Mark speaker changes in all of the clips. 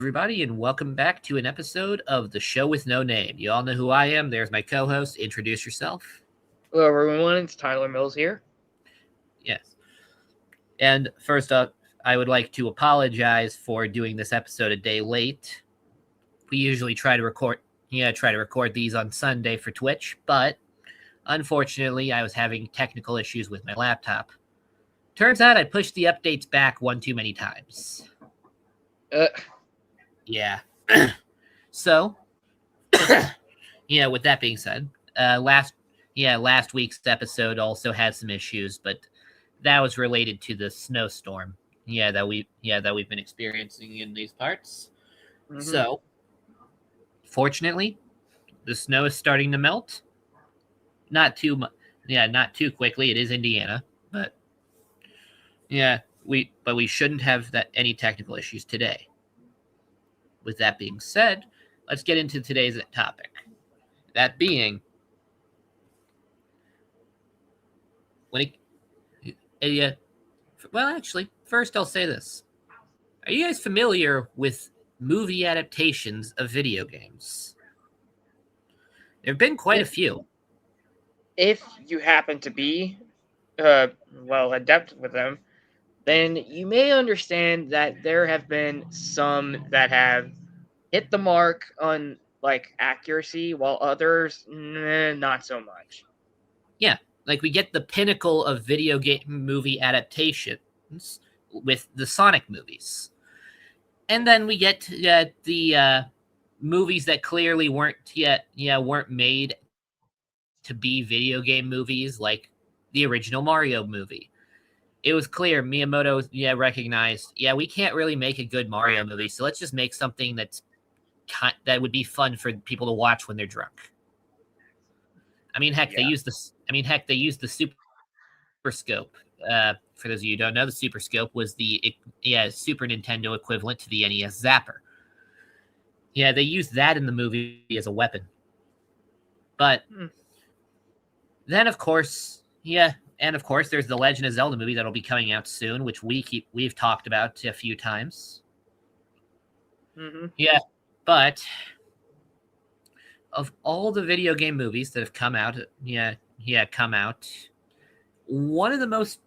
Speaker 1: everybody, and welcome back to an episode of the show with no name. You all know who I am. There's my co-host. Introduce yourself.
Speaker 2: Hello, everyone. It's Tyler Mills here.
Speaker 1: Yes. And first up, I would like to apologize for doing this episode a day late. We usually try to record these on Sunday for Twitch, but unfortunately, I was having technical issues with my laptop. Turns out I pushed the updates back one too many times.
Speaker 2: Uh,
Speaker 1: Yeah. So, with that being said, last week's episode also had some issues, but that was related to the snowstorm. That we've been experiencing in these parts.
Speaker 2: mhm.
Speaker 1: So, fortunately, the snow is starting to melt. Not too much. Yeah, not too quickly. It is Indiana, but we shouldn't have any technical issues today. With that being said, let's get into today's topic. That being, when it, well, actually, first I'll say this: are you guys familiar with movie adaptations of video games? There have been quite a
Speaker 2: if
Speaker 1: few.
Speaker 2: if you happen to be, adept with them, then you may understand that there have been some that have hit the mark on accuracy, while others not so much.
Speaker 1: Yeah, like we get the pinnacle of video game movie adaptations with the Sonic movies, and then we get the movies that clearly weren't made to be video game movies, like the original Mario movie. It was clear Miyamoto recognized, we can't really make a good Mario movie, so let's just make something that would be fun for people to watch when they're drunk. I mean, heck, they
Speaker 2: Yeah,
Speaker 1: used this. I mean, heck, they used the Super Scope. For those of you who don't know, the Super Scope was the Super Nintendo equivalent to the NES Zapper. Yeah, they used that in the movie as a weapon. But then, of course, there's the Legend of Zelda movie that'll be coming out soon, which we've talked about a few times.
Speaker 2: mm-hmm.
Speaker 1: Yeah, but of all the video game movies that have come out, one of the most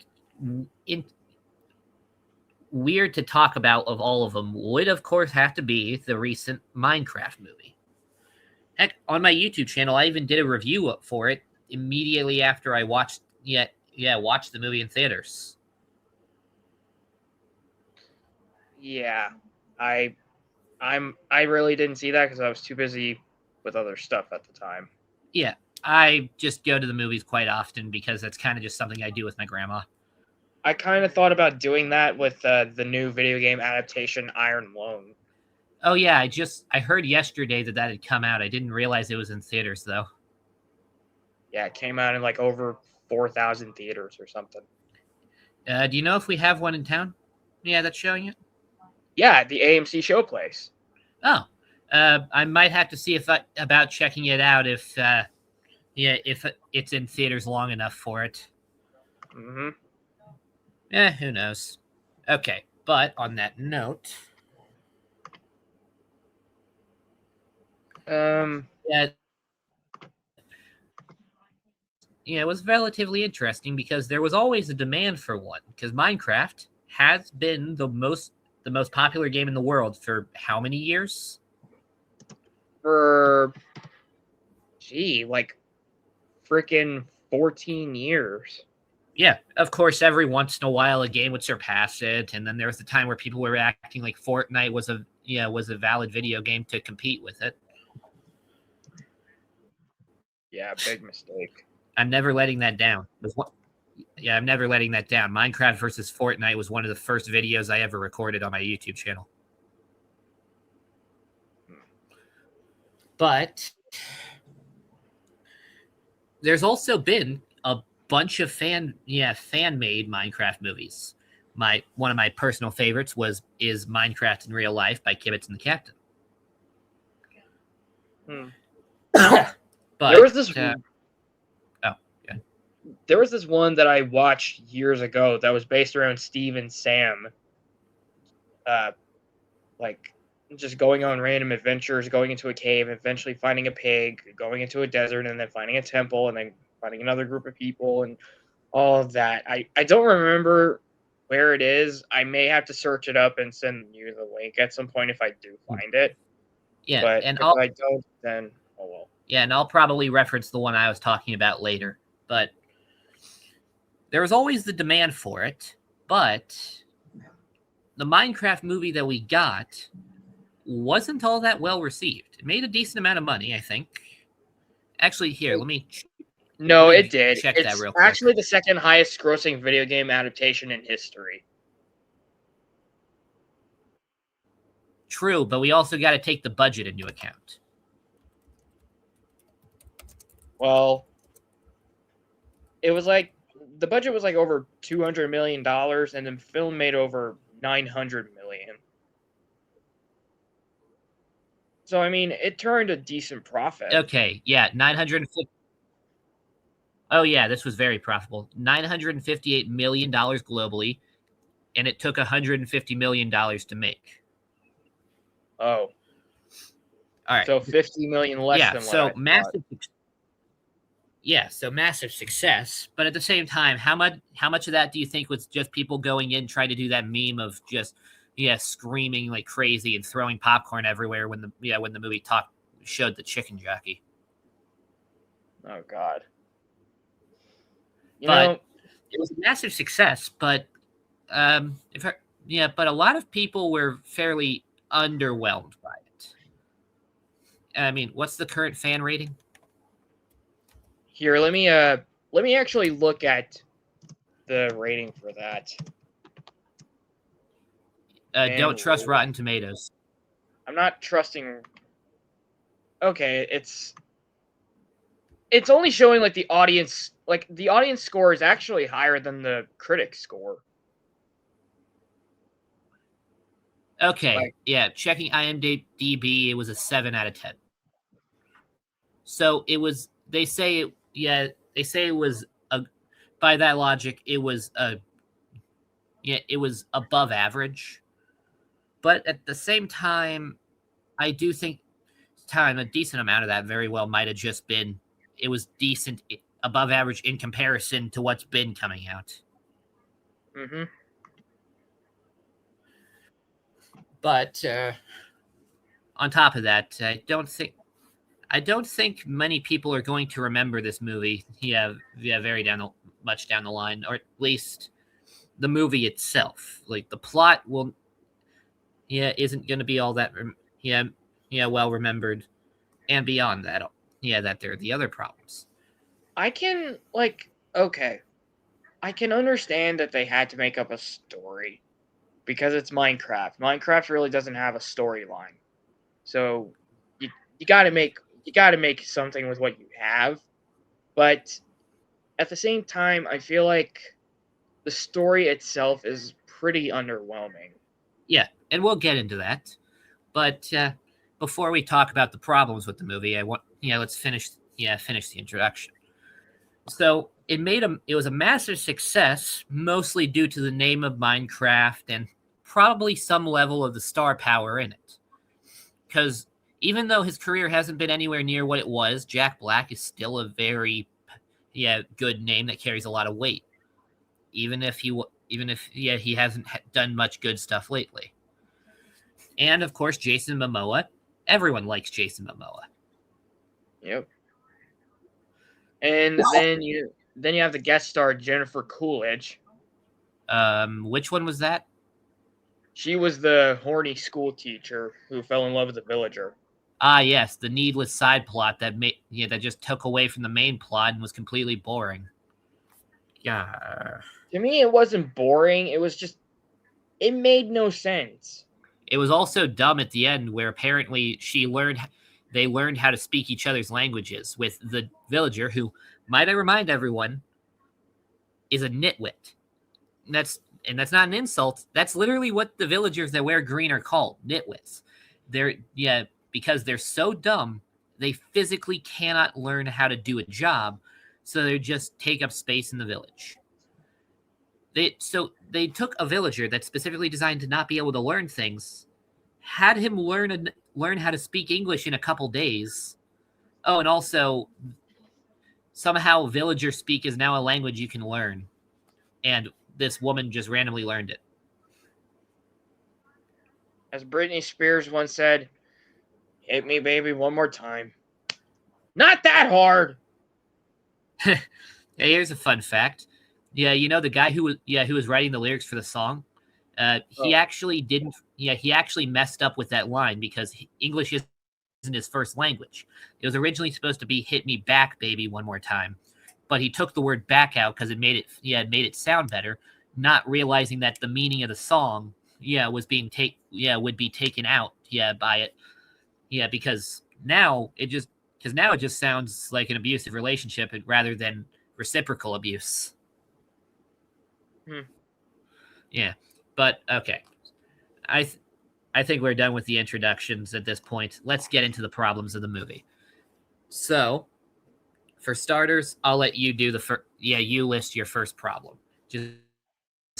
Speaker 1: weird to talk about of all of them would, of course, have to be the recent Minecraft movie. Heck, on my YouTube channel, I even did a review for it immediately after I watched the movie in theaters.
Speaker 2: Yeah, I I really didn't see that because I was too busy with other stuff at the time.
Speaker 1: Yeah, I just go to the movies quite often because that's kind of just something I do with my grandma.
Speaker 2: I kind of thought about doing that with the new video game adaptation Iron Loan.
Speaker 1: Oh yeah, I heard yesterday that had come out. I didn't realize it was in theaters though.
Speaker 2: Yeah, it came out in over 4,000 theaters or something.
Speaker 1: Do you know if we have one in town? Yeah, that's showing it.
Speaker 2: Yeah, the AMC Showplace.
Speaker 1: Oh, I might have to see about checking it out if it's in theaters long enough for it.
Speaker 2: Mm-hmm.
Speaker 1: Who knows? Okay, but on that note, yeah, it was relatively interesting because there was always a demand for one. Because Minecraft has been the most popular game in the world for how many years?
Speaker 2: For freaking 14 years.
Speaker 1: Yeah, of course, every once in a while a game would surpass it, and then there was the time where people were acting like Fortnite was a valid video game to compete with it.
Speaker 2: Yeah, big mistake.
Speaker 1: I'm never letting that down. I'm never letting that down. Minecraft versus Fortnite was one of the first videos I ever recorded on my YouTube channel. But there's also been a bunch of fan-made Minecraft movies. One of my personal favorites is Minecraft in Real Life by Kibbitz and the Captain. But
Speaker 2: there was this. There was this one that I watched years ago that was based around Steve and Sam. just going on random adventures, going into a cave, eventually finding a pig, going into a desert, and then finding a temple, and then finding another group of people, and all of that. I don't remember where it is. I may have to search it up and send you the link at some point if I do find it.
Speaker 1: Yeah,
Speaker 2: But
Speaker 1: and
Speaker 2: if I don't, then oh well.
Speaker 1: Yeah, and I'll probably reference the one I was talking about later. But there was always the demand for it. But the Minecraft movie that we got wasn't all that well received. It made a decent amount of money, I think. Actually, here,
Speaker 2: No,
Speaker 1: let
Speaker 2: it
Speaker 1: me
Speaker 2: did.
Speaker 1: check that
Speaker 2: It's
Speaker 1: real quick.
Speaker 2: actually the second highest grossing video game adaptation in history.
Speaker 1: True, but we also got to take the budget into account.
Speaker 2: Well, it was like the budget was like over $200 million, and the film made over 900 million. So I mean, it turned a decent profit.
Speaker 1: Okay, yeah, 950. Oh yeah, this was very profitable. $958 million globally, and it took $150 million to make.
Speaker 2: Oh.
Speaker 1: All right.
Speaker 2: So 50 million less than what I thought.
Speaker 1: Massive. Yeah, so massive success, but at the same time, how much of that do you think was just people going in trying to do that meme of just screaming like crazy and throwing popcorn everywhere when the movie showed the chicken jockey?
Speaker 2: Oh God.
Speaker 1: But it was a massive success, but but a lot of people were fairly underwhelmed by it. I mean, what's the current fan rating?
Speaker 2: Here, let me actually look at the rating for that.
Speaker 1: Don't trust Rotten Tomatoes.
Speaker 2: I'm not trusting. Okay, it's only showing like the audience score is actually higher than the critic score.
Speaker 1: Okay, yeah, checking IMDb, it was a 7 out of 10. So it was. They say it was by that logic, it was it was above average. But at the same time, I do think a decent amount of that very well might have just been it was decent, above average in comparison to what's been coming out.
Speaker 2: Mm-hmm.
Speaker 1: But on top of that, I don't think many people are going to remember this movie. Very much down the line, or at least the movie itself. Like the plot isn't going to be all that well remembered, and beyond that, that there are the other problems.
Speaker 2: I can understand that they had to make up a story because it's Minecraft. Minecraft really doesn't have a storyline, so you got to make something with what you have. But at the same time, I feel like the story itself is pretty underwhelming.
Speaker 1: Yeah, and we'll get into that. But before we talk about the problems with the movie, let's finish the introduction. So it was a massive success, mostly due to the name of Minecraft and probably some level of the star power in it. Because even though his career hasn't been anywhere near what it was, Jack Black is still a very good name that carries a lot of weight, even if he hasn't done much good stuff lately. And of course, Jason Momoa. Everyone likes Jason Momoa.
Speaker 2: Yep. And then you have the guest star Jennifer Coolidge.
Speaker 1: Which one was that?
Speaker 2: She was the horny school teacher who fell in love with the villager.
Speaker 1: Ah, yes, the needless side plot that just took away from the main plot and was completely boring. Yeah.
Speaker 2: To me, it wasn't boring. It was just it made no sense.
Speaker 1: It was also dumb at the end, where apparently they learned how to speak each other's languages with the villager, who, might I remind everyone, is a nitwit. And that's not an insult. That's literally what the villagers that wear green are called, nitwits. Because they're so dumb, they physically cannot learn how to do a job, so they just take up space in the village. They took a villager that's specifically designed to not be able to learn things, had him learn how to speak English in a couple days. Oh, and also somehow villager speak is now a language you can learn, and this woman just randomly learned it.
Speaker 2: As Britney Spears once said, "Hit me, baby, one more time." Not that hard.
Speaker 1: Hey, here's a fun fact. Yeah, you know the guy who was writing the lyrics for the song. He
Speaker 2: Oh.
Speaker 1: actually didn't. Yeah, he actually messed up with that line because English isn't his first language. It was originally supposed to be "Hit me back, baby, one more time," but he took the word "back" out because it made it sound better, not realizing that the meaning of the song was being would be taken out by it because now it just sounds like an abusive relationship rather than reciprocal abuse.
Speaker 2: Hmm.
Speaker 1: Yeah, but okay. I th- I think we're done with the introductions at this point. Let's get into the problems of the movie. So, for starters, I'll let you do the first. Yeah, you list your first problem. Just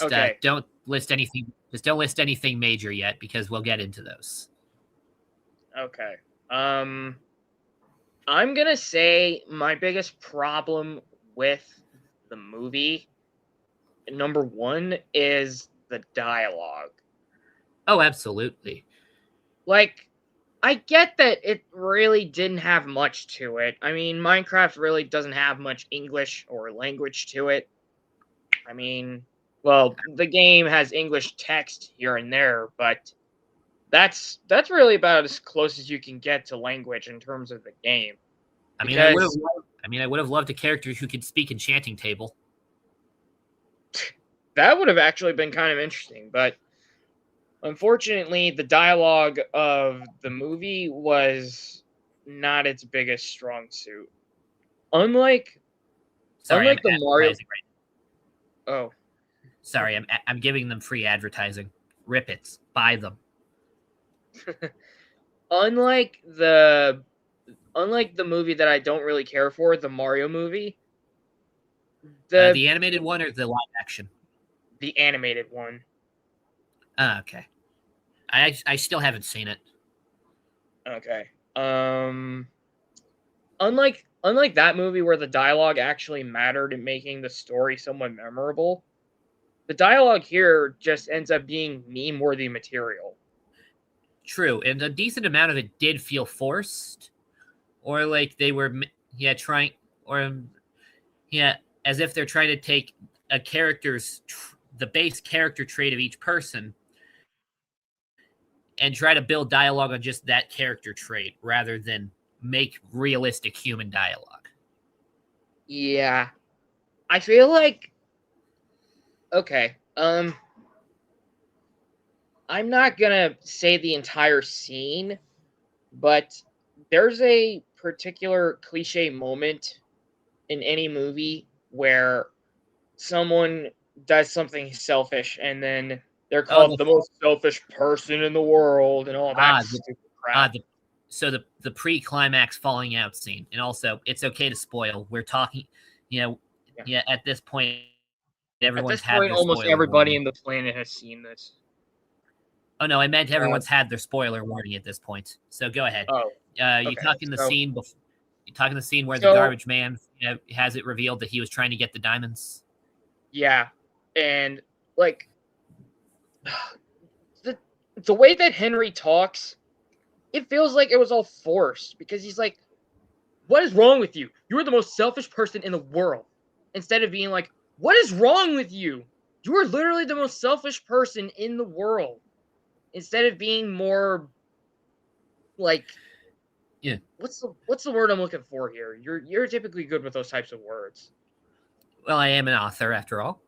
Speaker 2: Okay.
Speaker 1: don't list anything. Just don't list anything major yet because we'll get into those.
Speaker 2: Okay. Um, I'm gonna say my biggest problem with the movie, number one, is the dialogue.
Speaker 1: Oh, absolutely.
Speaker 2: Like, I get that it really didn't have much to it. I mean, Minecraft really doesn't have much English or language to it. I mean, well, the game has English text here and there, but that's really about as close as you can get to language in terms of the game.
Speaker 1: I mean,
Speaker 2: Because
Speaker 1: I would have loved a character who could speak enchanting table.
Speaker 2: that would have actually been kind of interesting, but unfortunately, the dialogue of the movie was not its biggest strong suit. Unlike
Speaker 1: Sorry, I'm
Speaker 2: unlike the Mario.
Speaker 1: advertising right.
Speaker 2: Oh,
Speaker 1: Sorry, I'm giving them free advertising. Rip it, buy them.
Speaker 2: unlike the unlike the movie that I don't really care for, the Mario movie, the
Speaker 1: The animated one or the live action?
Speaker 2: the animated one.
Speaker 1: Okay. I still haven't seen it.
Speaker 2: Okay. Unlike that movie where the dialogue actually mattered in making the story somewhat memorable, the dialogue here just ends up being meme-worthy material.
Speaker 1: True, and a decent amount of it did feel forced, or like they were trying, or yeah, as if they're trying to take a the base character trait of each person and try to build dialogue on just that character trait rather than make realistic human dialogue.
Speaker 2: Yeah. I feel like okay. I'm not gonna say the entire scene, but there's a particular cliche moment in any movie where someone does something selfish and then they're
Speaker 1: Oh,
Speaker 2: called the most selfish person in the world and all that
Speaker 1: ah, the,
Speaker 2: stupid crap.
Speaker 1: the so the pre-climax falling out scene, and also it's okay to spoil. We're talking, you know,
Speaker 2: Yeah.
Speaker 1: at this point,
Speaker 2: At
Speaker 1: everyone's
Speaker 2: this
Speaker 1: had
Speaker 2: point,
Speaker 1: their
Speaker 2: almost
Speaker 1: spoiler
Speaker 2: everybody
Speaker 1: warning.
Speaker 2: in the planet has seen this.
Speaker 1: Oh no, I meant
Speaker 2: Uh,
Speaker 1: everyone's had their spoiler warning at this point. So go ahead.
Speaker 2: oh,
Speaker 1: You
Speaker 2: okay.
Speaker 1: talking the
Speaker 2: So,
Speaker 1: scene You talking the scene where the
Speaker 2: so
Speaker 1: garbage man has it revealed that he was trying to get the diamonds.
Speaker 2: yeah, and like the the way that Henry talks, it feels like it was all forced because he's like, "What is wrong with you? You are the most selfish person in the world." Instead of being like, "What is wrong with you? You are literally the most selfish person in the world." Instead of being more like,
Speaker 1: Yeah.
Speaker 2: what's the word I'm looking for here? You're typically good with those types of words.
Speaker 1: Well, I am an author after all.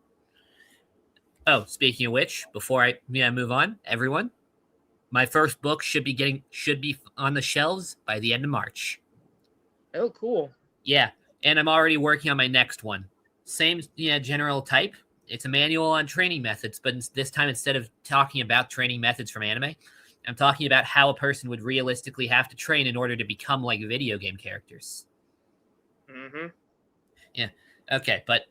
Speaker 1: Oh, speaking of which, before I move on, everyone, my first book should be on the shelves by the end of March.
Speaker 2: Oh, cool.
Speaker 1: Yeah, and I'm already working on my next one. Same general type. It's a manual on training methods, but this time instead of talking about training methods from anime, I'm talking about how a person would realistically have to train in order to become like video game characters.
Speaker 2: Mm-hmm.
Speaker 1: Yeah. Okay, but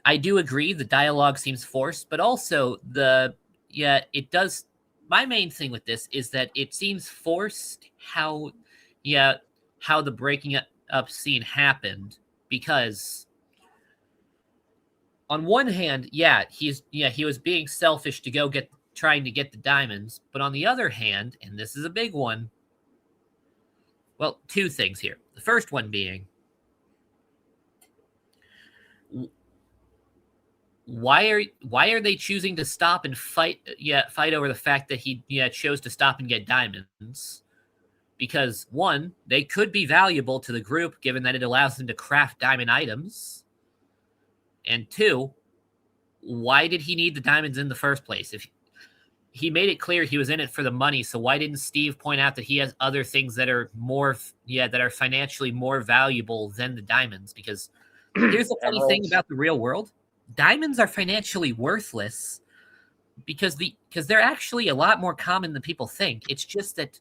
Speaker 1: I do agree the dialogue seems forced, but also it does my main thing with this is that it seems forced how the breaking up scene happened, because on one hand, he was being selfish to go get trying to get the diamonds, but on the other hand, and this is a big one, well, two things here. The first one being, why are they choosing to stop and fight over the fact that he chose to stop and get diamonds? Because one, they could be valuable to the group given that it allows them to craft diamond items. And two, why did he need the diamonds in the first place? If he made it clear he was in it for the money, so why didn't Steve point out that he has other things that are that are financially more valuable than the diamonds? Because here's the funny thing about the real world. Diamonds are financially worthless because they're actually a lot more common than people think. It's just that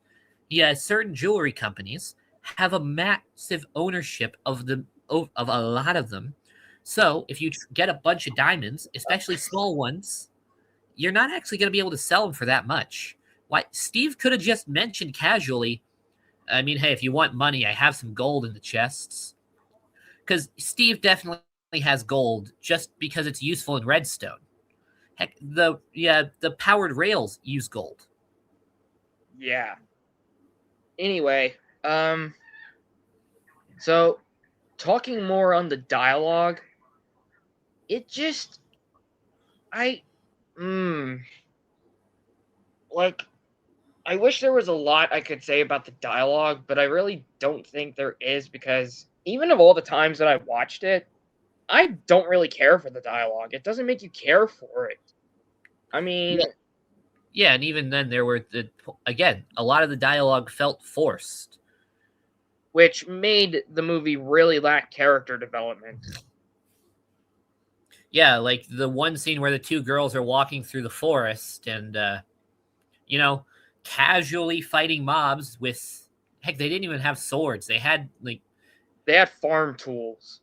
Speaker 1: certain jewelry companies have a massive ownership of a lot of them. So if you get a bunch of diamonds, especially small ones, you're not actually going to be able to sell them for that much. Why Steve could have just mentioned casually, I mean, hey, if you want money, I have some gold in the chests. Because Steve definitely has gold just because it's useful in redstone. Heck, the powered rails use gold.
Speaker 2: Yeah. Anyway, so talking more on the dialogue, it just like, I wish there was a lot I could say about the dialogue, but I really don't think there is, because even of all the times that I watched it, I don't really care for the dialogue. It doesn't make you care for it. I mean,
Speaker 1: yeah, and even then there were again, a lot of the dialogue felt forced,
Speaker 2: which made the movie really lack character development.
Speaker 1: Yeah, like the one scene where the two girls are walking through the forest and casually fighting mobs with, heck, they didn't even have swords. They had
Speaker 2: farm tools.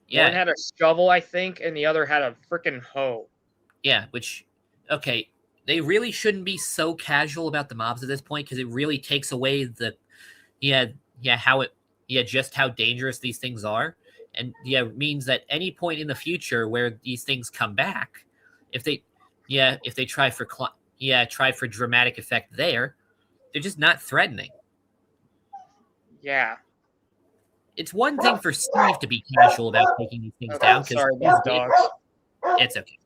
Speaker 1: Yeah.
Speaker 2: One had a shovel, I think, and the other had a freaking hoe.
Speaker 1: Yeah, which, okay, they really shouldn't be so casual about the mobs at this point, because it really takes away just how dangerous these things are. And means that any point in the future where these things come back, if they try for dramatic effect there, they're just not threatening.
Speaker 2: Yeah.
Speaker 1: It's one thing for Steve to be casual about taking these things down.
Speaker 2: Sorry about dogs.
Speaker 1: It's okay.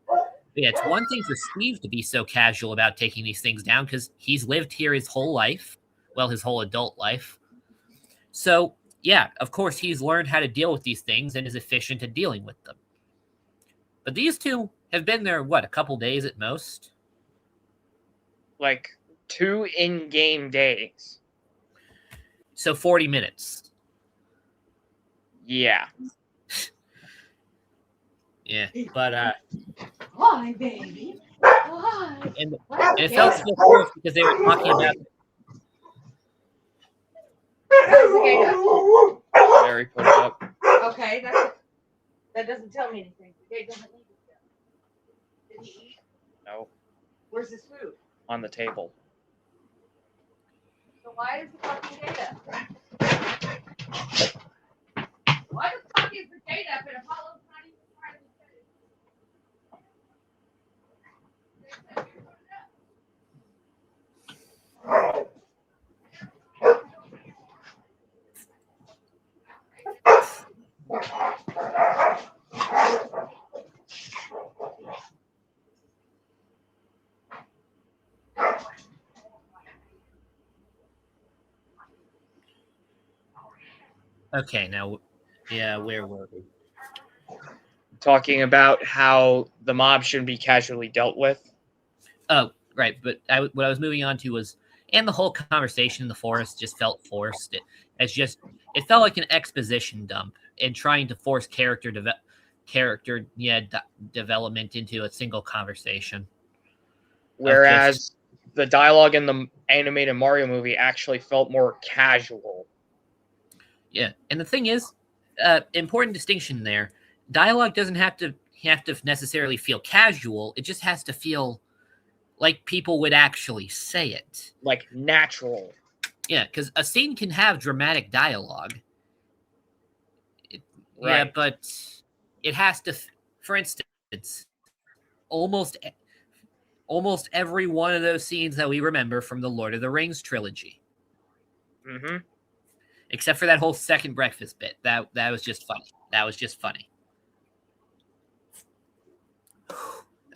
Speaker 1: Yeah, it's one thing for Steve to be so casual about taking these things down because he's lived here his whole life. Well, his whole adult life. So, yeah, of course, he's learned how to deal with these things and is efficient at dealing with them. But these two have been there, a couple days at most?
Speaker 2: Like 2 in-game days.
Speaker 1: So 40 minutes.
Speaker 2: Yeah.
Speaker 1: Yeah, but
Speaker 3: Why, baby? Why?
Speaker 1: And it felt so forced because they were talking about.
Speaker 2: Mary put it up.
Speaker 3: Okay, that doesn't tell me anything. The gate doesn't need to. Did he eat?
Speaker 2: No.
Speaker 3: Where's his food?
Speaker 2: On the table.
Speaker 3: So why is the fucking gate up? Why the fuck is the gate up and Apollo's not even trying to set it?
Speaker 1: Okay, now, where were we?
Speaker 2: Talking about how the mob shouldn't be casually dealt with.
Speaker 1: Oh, right. But what I was moving on to was, and the whole conversation in the forest just felt forced. It felt like an exposition dump and trying to force character development into a single conversation.
Speaker 2: Whereas the dialogue in the animated Mario movie actually felt more casual.
Speaker 1: Yeah, and the thing is, important distinction there. Dialogue doesn't have to necessarily feel casual. It just has to feel like people would actually say it.
Speaker 2: Like natural.
Speaker 1: Yeah, because a scene can have dramatic dialogue. Yeah,
Speaker 2: Right.
Speaker 1: but it has to. For instance, almost almost every one of those scenes that we remember from the Lord of the Rings trilogy,
Speaker 2: Mm-hmm.
Speaker 1: except for that whole second breakfast bit. That was just funny. That was just funny.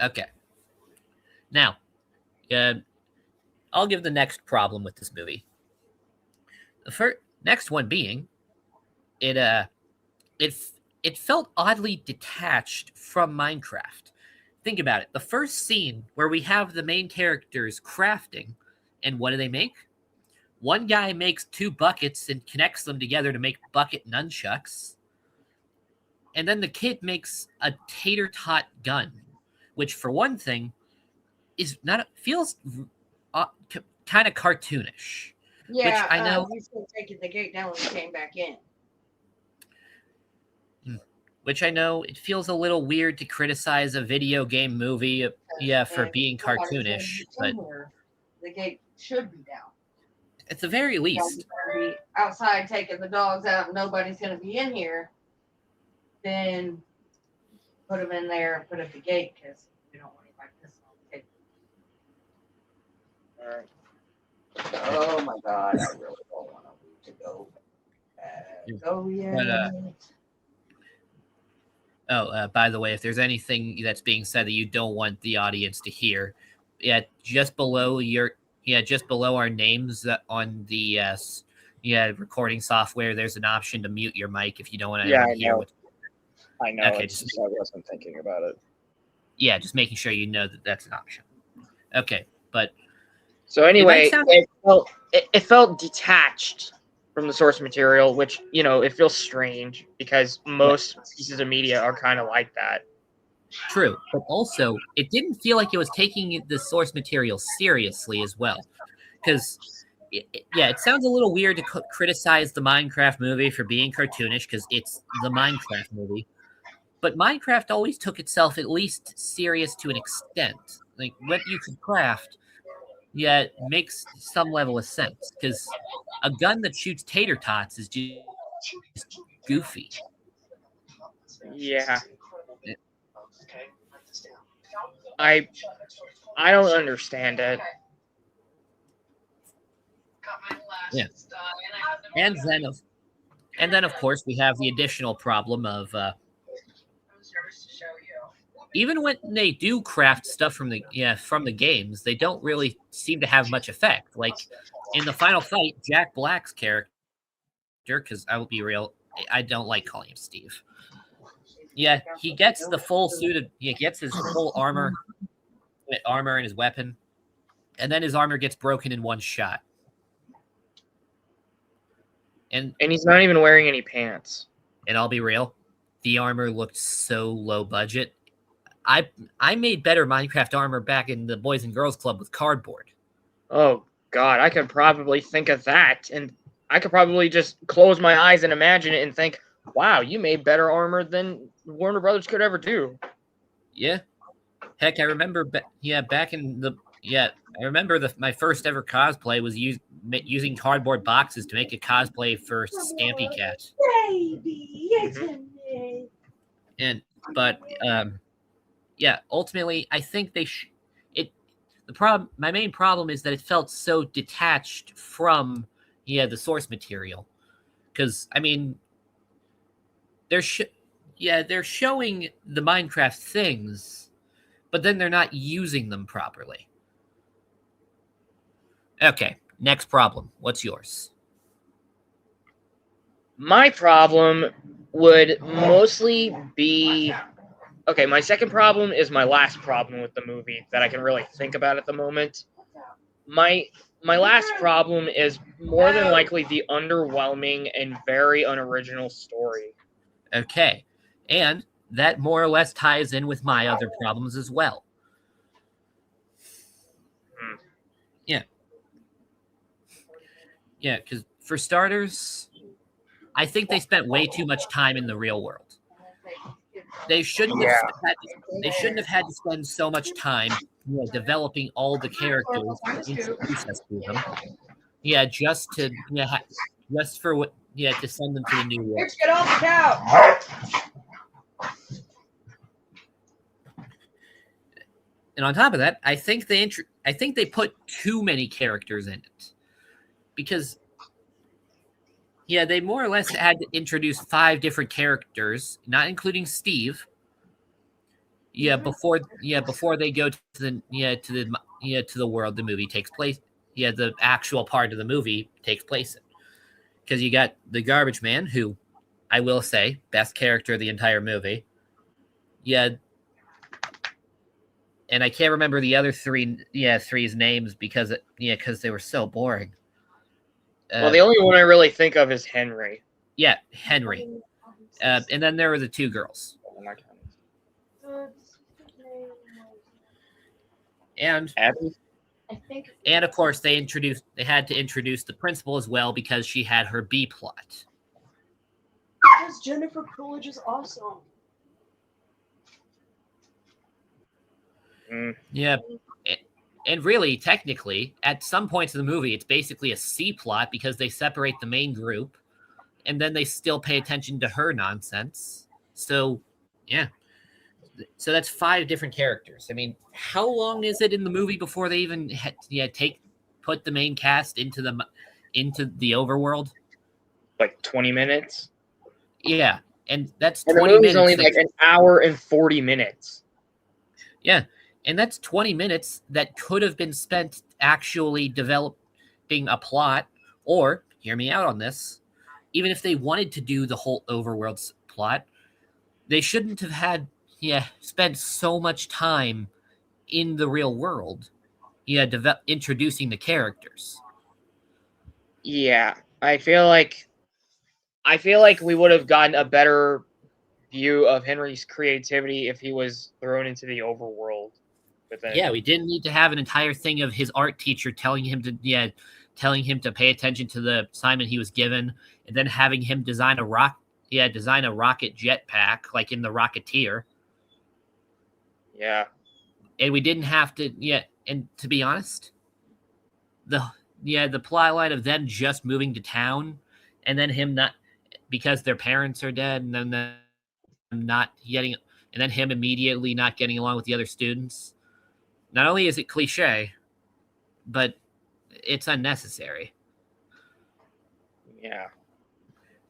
Speaker 1: Okay. Now, I'll give the next problem with this movie. The next one being, it it it felt oddly detached from Minecraft. Think about it. The first scene where we have the main characters crafting, and what do they make? One guy makes 2 buckets and connects them together to make bucket nunchucks. And then the kid makes a tater tot gun, which for one thing is not feels kind of cartoonish. Which
Speaker 3: Yeah,
Speaker 1: I know
Speaker 3: he's still taking the gate down when he came back in.
Speaker 1: it feels a little weird to criticize a video game movie, for being cartoonish, but
Speaker 3: The gate should be down.
Speaker 1: at the very least,
Speaker 3: Be outside taking the dogs out and nobody's going to be in here, then put them in there and put up the gate because we don't want anybody pissing on the gate.
Speaker 2: All right.
Speaker 3: Oh my God, I really don't want to go. Go yet.
Speaker 1: By the way, if there's anything that's being said that you don't want the audience to hear, just below our names on the recording software, there's an option to mute your mic if you don't want anyone to hear what.
Speaker 2: I know.
Speaker 1: Okay,
Speaker 2: it's just I wasn't thinking about it.
Speaker 1: Yeah, just making sure you know that that's an option. Okay, but
Speaker 2: so anyway,
Speaker 1: sound-
Speaker 2: it felt detached from the source material, which it feels strange because most pieces of media are kind of like that.
Speaker 1: True, but also it didn't feel like it was taking the source material seriously as well, because it sounds a little weird to criticize the Minecraft movie for being cartoonish because it's the Minecraft movie. But Minecraft always took itself at least serious to an extent. Like what you could craft, it makes some level of sense. Because a gun that shoots tater tots is just goofy.
Speaker 2: Yeah. I don't understand it.
Speaker 1: Yeah. And then of course we have the additional problem of even when they do craft stuff from the games, they don't really seem to have much effect. Like in the final fight, Jack Black's character, because I will be real, I don't like calling him Steve. Yeah, he gets the full suit of, he gets his full armor and his weapon, and then his armor gets broken in one shot. And
Speaker 2: he's not even wearing any pants.
Speaker 1: And I'll be real, the armor looked so low budget. I made better Minecraft armor back in the Boys and Girls Club with cardboard.
Speaker 2: Oh God, I could probably think of that, and I could probably just close my eyes and imagine it and think, "Wow, you made better armor than Warner Brothers could ever do."
Speaker 1: Yeah, heck, I remember. Back in the I remember my first ever cosplay was using cardboard boxes to make a cosplay for Stampy Cat.
Speaker 3: Baby, it's
Speaker 1: And but ultimately, I think my main problem is that it felt so detached from the source material, because I mean they're showing the Minecraft things, but then they're not using them properly. Okay, next problem. What's yours?
Speaker 2: My problem would mostly be okay. My second problem is my last problem with the movie that I can really think about at the moment. My last problem is more than likely the underwhelming and very unoriginal story.
Speaker 1: Okay, and that more or less ties in with my other problems as well. Yeah, because for starters, I think they spent way too much time in the real world. They shouldn't have had to spend so much time developing all the characters and introduce us to them. Yeah, just to just for what to send them to the new world.
Speaker 3: Let's get off the couch.
Speaker 1: And on top of that, I think they put too many characters in it, because they more or less had to introduce 5 different characters, not including Steve. Before they go to the world the movie takes place. The actual part of the movie takes place in, because you got the garbage man, who I will say best character of the entire movie. And I can't remember the other three's names because they were so boring.
Speaker 2: Well, the only one I really think of is Henry.
Speaker 1: Yeah, Henry. And then there were the 2 girls. And
Speaker 2: Abby?
Speaker 1: of course they had to introduce the principal as well, because she had her B plot.
Speaker 4: Because Jennifer Coolidge is awesome.
Speaker 1: Yeah. And really, technically, at some points in the movie, it's basically a C plot, because they separate the main group, and then they still pay attention to her nonsense. So, yeah. So that's 5 different characters. I mean, how long is it in the movie before they even put the main cast into the overworld?
Speaker 2: Like 20 minutes.
Speaker 1: Yeah, and that's
Speaker 2: And
Speaker 1: 20
Speaker 2: the movie's
Speaker 1: minutes.
Speaker 2: only like an hour and 40 minutes.
Speaker 1: Yeah, and that's 20 minutes that could have been spent actually developing a plot, or, hear me out on this, even if they wanted to do the whole overworld plot, they shouldn't have had spent so much time in the real world introducing the characters.
Speaker 2: Yeah, I feel like we would have gotten a better view of Henry's creativity if he was thrown into the overworld.
Speaker 1: Yeah, we didn't need to have an entire thing of his art teacher telling him to pay attention to the assignment he was given, and then having him design a rocket jetpack like in The Rocketeer.
Speaker 2: Yeah.
Speaker 1: And we didn't have to and to be honest, the plot line of them just moving to town, and then him not, because their parents are dead, and then them not getting, and then him immediately not getting along with the other students. Not only is it cliche, but it's unnecessary.
Speaker 2: Yeah.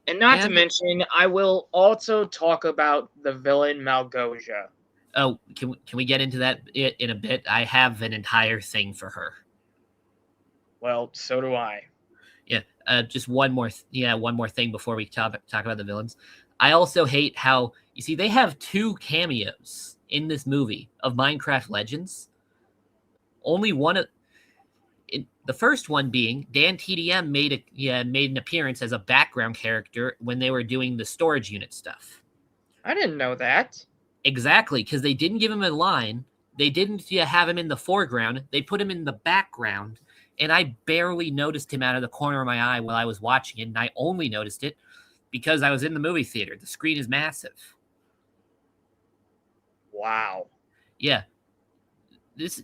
Speaker 2: And not to mention, I will also talk about the villain Malgosia.
Speaker 1: Oh, can we get into that in a bit? I have an entire thing for her.
Speaker 2: Well, so do I.
Speaker 1: Yeah, just one more thing before we talk about the villains. I also hate how, you see, they have 2 cameos in this movie of Minecraft Legends. Only one of the first one being Dan TDM made an appearance as a background character when they were doing the storage unit stuff.
Speaker 2: I didn't know that.
Speaker 1: Exactly, because they didn't give him a line. They didn't have him in the foreground. They put him in the background, and I barely noticed him out of the corner of my eye while I was watching it, and I only noticed it because I was in the movie theater. The screen is massive.
Speaker 2: Wow.
Speaker 1: Yeah. This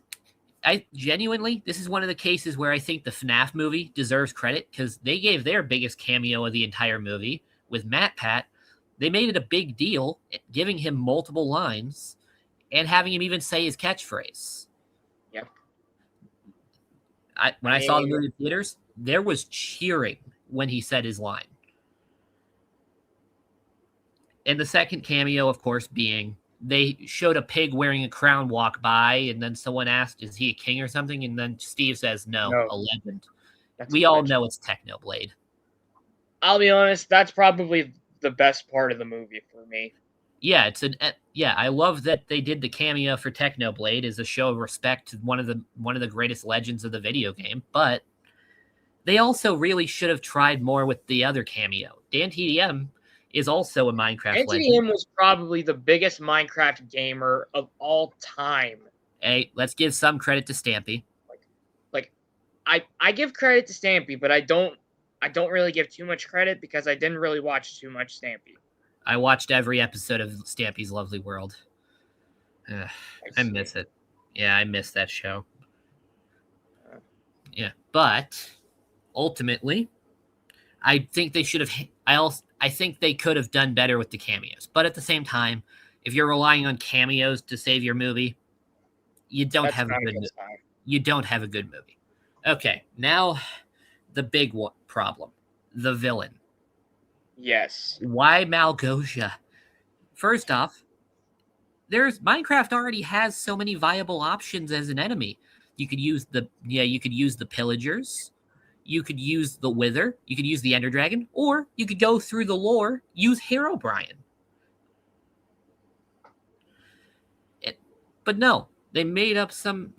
Speaker 1: is one of the cases where I think the FNAF movie deserves credit, because they gave their biggest cameo of the entire movie with MatPat. They made it a big deal, giving him multiple lines and having him even say his catchphrase.
Speaker 2: Yep.
Speaker 1: When I saw the movie in theaters, there was cheering when he said his line. And the second cameo, of course, being they showed a pig wearing a crown walk by, and then someone asked, is he a king or something? And then Steve says, no. A legend. We all know it's Technoblade.
Speaker 2: I'll be honest, that's probably the best part of the movie for me.
Speaker 1: Yeah, I love that they did the cameo for Technoblade as a show of respect to one of the greatest legends of the video game, but they also really should have tried more with the other cameo. Dan TDM is also a Minecraft legend.
Speaker 2: Dan TDM was probably the biggest Minecraft gamer of all time.
Speaker 1: Hey, let's give some credit to Stampy.
Speaker 2: I give credit to Stampy, but I don't really give too much credit because I didn't really watch too much Stampy.
Speaker 1: I watched every episode of Stampy's Lovely World. I miss it. Yeah, I missed that show. Yeah, but ultimately, I think they should have. I think they could have done better with the cameos. But at the same time, if you're relying on cameos to save your movie, you don't
Speaker 2: That's
Speaker 1: have a
Speaker 2: not a
Speaker 1: good.
Speaker 2: good sign.
Speaker 1: You don't have a good movie. Okay, now the big problem: the villain.
Speaker 2: Yes.
Speaker 1: Why Malgosia? First off, there's Minecraft already has so many viable options as an enemy. You could use the pillagers, you could use the Wither, you could use the Ender Dragon, or you could go through the lore, use Hero Brian. But no, they made up some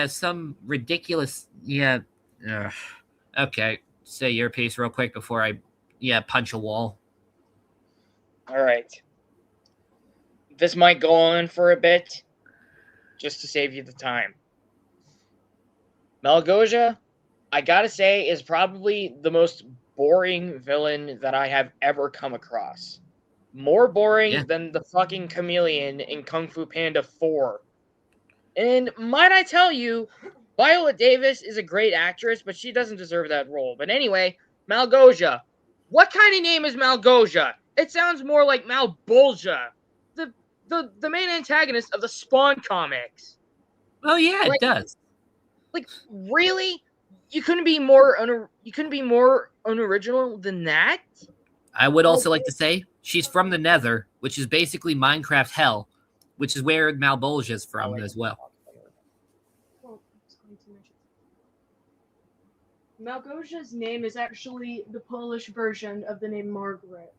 Speaker 1: some ridiculous ugh. Okay, say your piece real quick before I punch a wall.
Speaker 2: All right. This might go on for a bit, just to save you the time. Malgosia, I gotta say, is probably the most boring villain that I have ever come across. More boring
Speaker 1: Yeah.
Speaker 2: than the fucking chameleon in Kung Fu Panda 4. And might I tell you, Viola Davis is a great actress, but she doesn't deserve that role. But anyway, Malgosia. What kind of name is Malgosia? It sounds more like Malbolgia, the main antagonist of the Spawn comics.
Speaker 1: Oh yeah, it
Speaker 2: Like,
Speaker 1: does.
Speaker 2: Really? You couldn't be more unoriginal than that?
Speaker 1: I would also like to say she's from the Nether, which is basically Minecraft hell, which is where Malbolgia is from as well.
Speaker 4: Well, I was going to mention. Malgosia's name is actually the Polish version of the name Margaret.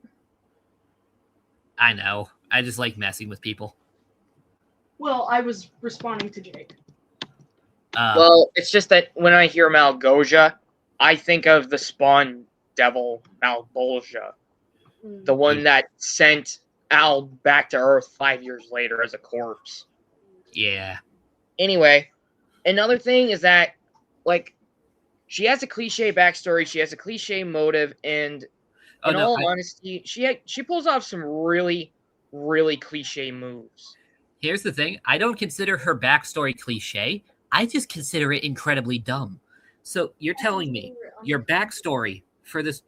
Speaker 1: I know. I just like messing with people.
Speaker 4: Well, I was responding to Jake.
Speaker 2: Well, it's just that when I hear Malgosia, I think of the Spawn devil Malbolgia, the one that sent Al back to Earth 5 years later as a corpse.
Speaker 1: Yeah.
Speaker 2: Anyway, another thing is that, like, she has a cliche backstory, she has a cliche motive, and in all honesty, she pulls off some really, really cliche moves.
Speaker 1: Here's the thing. I don't consider her backstory cliche. I just consider it incredibly dumb. So you're telling me your backstory for this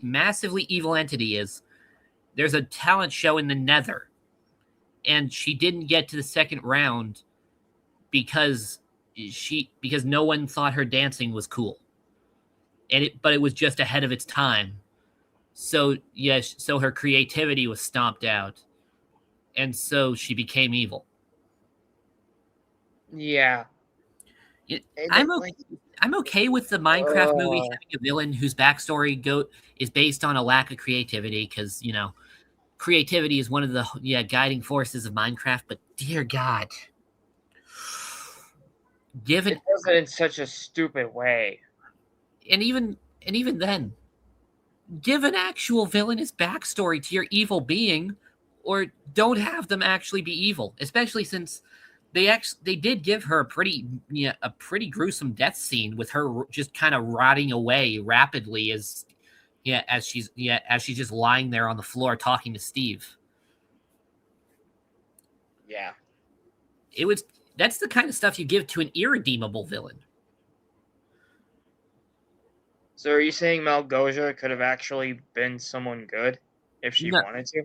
Speaker 1: massively evil entity is there's a talent show in the Nether, and she didn't get to the second round because no one thought her dancing was cool, but it was just ahead of its time. So yes, so her creativity was stomped out, and so she became evil.
Speaker 2: Yeah.
Speaker 1: I'm okay with the Minecraft movie having a villain whose backstory is based on a lack of creativity, because creativity is one of the guiding forces of Minecraft. But dear God,
Speaker 2: It does it in such a stupid way.
Speaker 1: And even then, give an actual villain his backstory to your evil being, or don't have them actually be evil. Especially since they did give her a pretty gruesome death scene with her just kind of rotting away rapidly as she's just lying there on the floor talking to Steve.
Speaker 2: Yeah.
Speaker 1: That's the kind of stuff you give to an irredeemable villain.
Speaker 2: So are you saying Malgosia could have actually been someone good if she wanted to?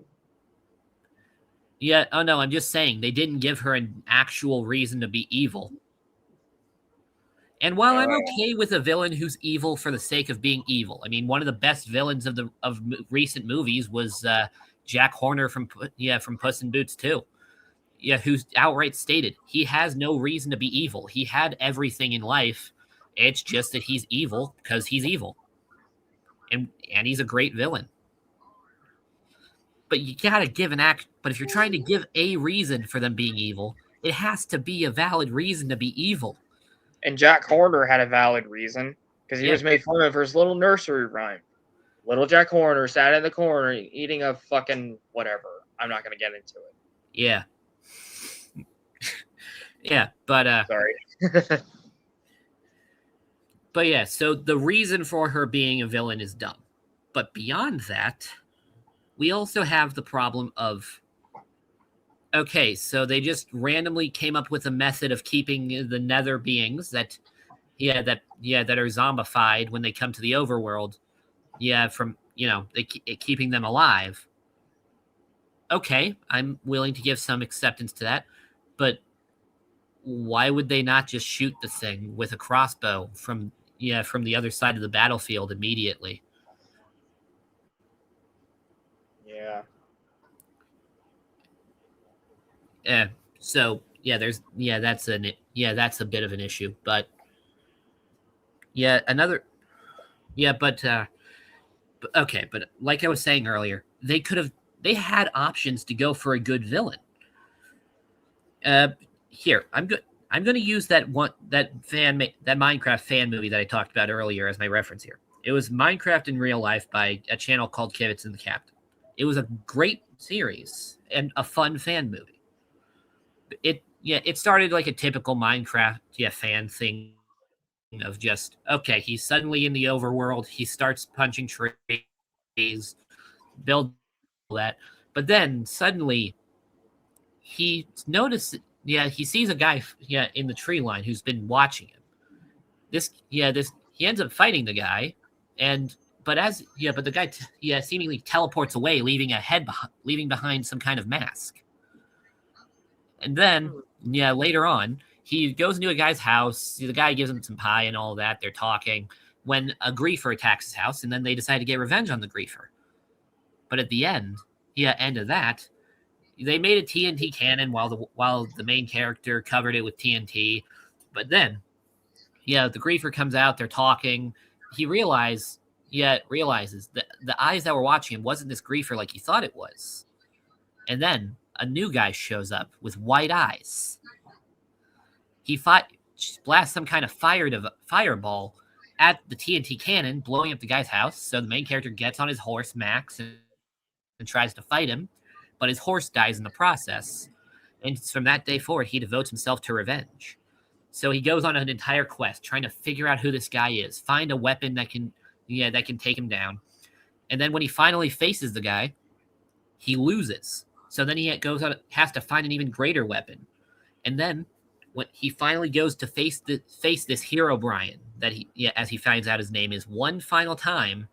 Speaker 1: Yeah, oh no, I'm just saying they didn't give her an actual reason to be evil. And while I'm okay with a villain who's evil for the sake of being evil, I mean, one of the best villains of recent movies was Jack Horner from Puss in Boots 2. Yeah, who's outright stated he has no reason to be evil. He had everything in life. It's just that he's evil because he's evil. And he's a great villain. But you gotta give but if you're trying to give a reason for them being evil, it has to be a valid reason to be evil.
Speaker 2: And Jack Horner had a valid reason, because he was made fun of for his little nursery rhyme. Little Jack Horner sat in the corner eating a fucking whatever. I'm not gonna get into it.
Speaker 1: Yeah. Yeah, but
Speaker 2: sorry.
Speaker 1: But yeah, so the reason for her being a villain is dumb. But beyond that, we also have the problem of Okay, so they just randomly came up with a method of keeping the nether beings that that are zombified when they come to the overworld. Yeah, from keeping them alive. Okay, I'm willing to give some acceptance to that, but why would they not just shoot the thing with a crossbow from the other side of the battlefield immediately?
Speaker 2: Yeah.
Speaker 1: Eh, so that's a bit of an issue, but yeah, another yeah, but okay, but like I was saying earlier, they had options to go for a good villain. Uh, here I'm going to use that Minecraft fan movie that I talked about earlier as my reference here. It was Minecraft in real life by a channel called Kivitz and the Captain. It was a great series and a fun fan movie. It started like a typical Minecraft fan thing of just okay, he's suddenly in the overworld, he starts punching trees, build that, but then suddenly he notices he sees a guy in the tree line who's been watching him. This he ends up fighting the guy, and but the guy seemingly teleports away, leaving behind some kind of mask. And then later on, he goes into a guy's house. The guy gives him some pie and all that. They're talking when a griefer attacks his house, and then they decide to get revenge on the griefer. But at the end of that, they made a TNT cannon while the main character covered it with TNT. But then, the griefer comes out. They're talking. He realizes that the eyes that were watching him wasn't this griefer like he thought it was. And then a new guy shows up with white eyes. He blasts some kind of fireball at the TNT cannon, blowing up the guy's house. So the main character gets on his horse, Max, and tries to fight him, but his horse dies in the process. And from that day forward, he devotes himself to revenge. So he goes on an entire quest trying to figure out who this guy is, find a weapon that can take him down. And then when he finally faces the guy, he loses. So then he has to find an even greater weapon. And then when he finally goes to face this hero Brian, that as he finds out his name is, one final time,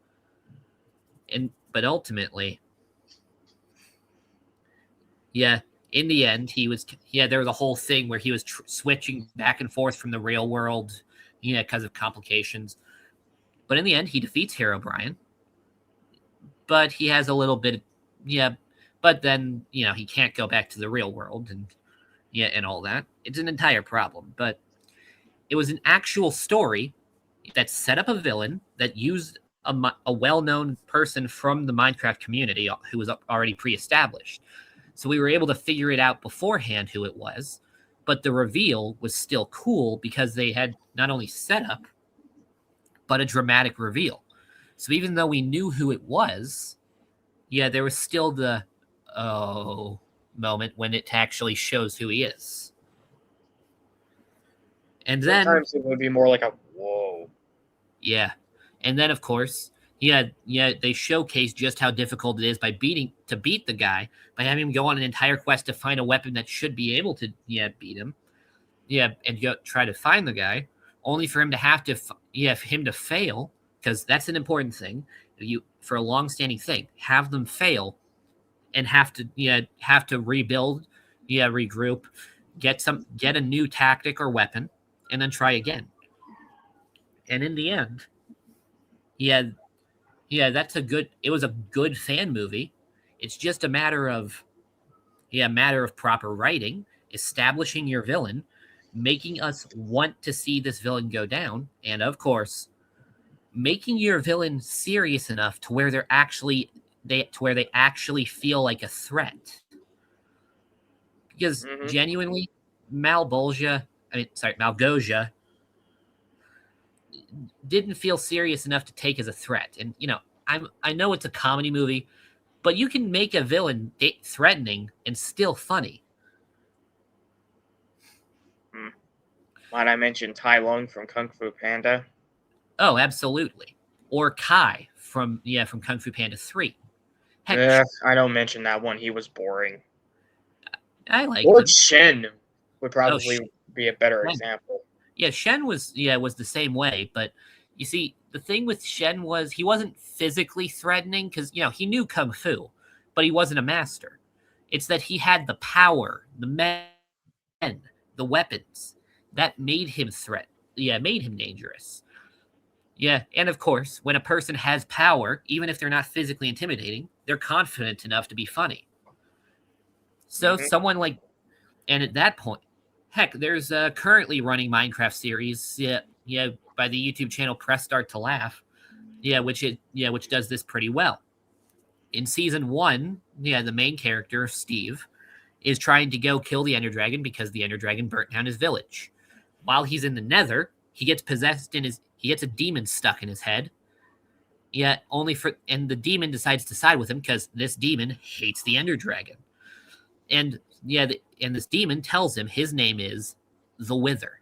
Speaker 1: but ultimately, in the end, there was a whole thing where he was switching back and forth from the real world, because of complications. But in the end, he defeats Hero Brian. But he has a little bit, but then, he can't go back to the real world and all that. It's an entire problem. But it was an actual story that set up a villain that used a well-known person from the Minecraft community who was already pre-established. So we were able to figure it out beforehand who it was, but the reveal was still cool because they had not only set up, but a dramatic reveal. So even though we knew who it was, there was still the moment when it actually shows who he is. And then
Speaker 2: sometimes it would be more like a whoa.
Speaker 1: Yeah. And then of course, they showcase just how difficult it is to beat the guy by having him go on an entire quest to find a weapon that should be able to beat him. And go try to find the guy, only for him to him to fail, because that's an important thing. For a long-standing thing, have them fail and have to rebuild, regroup, get a new tactic or weapon, and then try again. And in the end, it was a good fan movie. It's just a matter of proper writing, establishing your villain, making us want to see this villain go down, and of course, making your villain serious enough to where they actually feel like a threat. Because genuinely, Malgosia didn't feel serious enough to take as a threat. And I know it's a comedy movie, but you can make a villain threatening and still funny.
Speaker 2: Might I mention Tai Lung from Kung Fu Panda?
Speaker 1: Oh, absolutely. Or Kai from Kung Fu Panda 3. Heck,
Speaker 2: I don't mention that one. He was boring.
Speaker 1: I liked
Speaker 2: Or
Speaker 1: him.
Speaker 2: Shen would probably
Speaker 1: Shen.
Speaker 2: be a better
Speaker 1: Shen.
Speaker 2: example.
Speaker 1: Yeah, Shen was the same way, but you see, the thing with Shen was he wasn't physically threatening because he knew kung fu, but he wasn't a master. It's that he had the power, the men, the weapons that made him made him dangerous. Yeah, and of course, when a person has power, even if they're not physically intimidating, they're confident enough to be funny. So
Speaker 2: Mhm.
Speaker 1: someone like, and at that point, heck, there's a currently running Minecraft series, by the YouTube channel Press Start to Laugh, which does this pretty well. In season 1, the main character, Steve, is trying to go kill the Ender Dragon because the Ender Dragon burnt down his village. While he's in the Nether, he gets he gets a demon stuck in his head. And the demon decides to side with him because this demon hates the Ender Dragon. And and this demon tells him his name is the Wither.